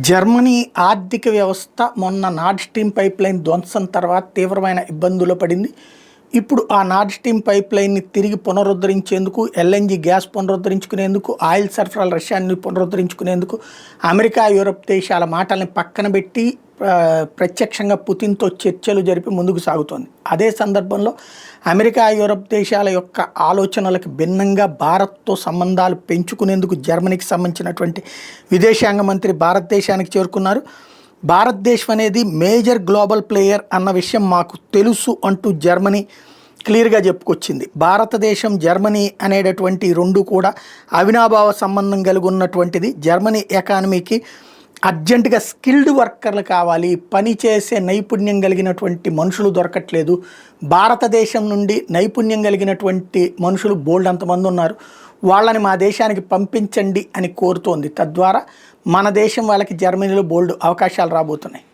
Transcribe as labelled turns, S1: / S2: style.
S1: Germany ఆర్థిక వ్యవస్థ మొన్న నార్డ్ స్ట్రీమ్ పైప్లైన్ ధ్వంసం తర్వాత తీవ్రమైన ఇబ్బందుల్లో పడింది. ఇప్పుడు ఆ నార్డ్ స్ట్రీమ్ పైప్లైన్ని తిరిగి పునరుద్ధరించేందుకు, ఎల్ఎన్జీ గ్యాస్ పునరుద్ధరించుకునేందుకు, ఆయిల్ సరఫరాల రష్యాని పునరుద్ధరించుకునేందుకు అమెరికా, యూరప్ దేశాల మాటల్ని పక్కన పెట్టి ప్రత్యక్షంగా పుతిన్తో చర్చలు జరిపి ముందుకు సాగుతోంది. అదే సందర్భంలో అమెరికా, యూరప్ దేశాల యొక్క ఆలోచనలకు భిన్నంగా భారత్తో సంబంధాలు పెంచుకునేందుకు జర్మనీకి సంబంధించినటువంటి విదేశాంగ మంత్రి భారతదేశానికి చేరుకున్నారు. భారతదేశం అనేది మేజర్ గ్లోబల్ ప్లేయర్ అన్న విషయం మాకు తెలుసు అంటూ జర్మనీ క్లియర్గా చెప్పుకొచ్చింది. భారతదేశం, జర్మనీ అనేటటువంటి రెండు కూడా అవినాభావ సంబంధం కలిగి ఉన్నటువంటిది. జర్మనీ ఎకానమీకి అర్జెంటుగా స్కిల్డ్ వర్కర్లు కావాలి, పని చేసే నైపుణ్యం కలిగినటువంటి మనుషులు దొరకట్లేదు. భారతదేశం నుండి నైపుణ్యం కలిగినటువంటి మనుషులు బోల్డ్ అంతమంది ఉన్నారు, వాళ్ళని మా దేశానికి పంపించండి అని కోరుతోంది. తద్వారా మన దేశం వాళ్ళకి జర్మనీలో బోల్డ్ అవకాశాలు రాబోతున్నాయి.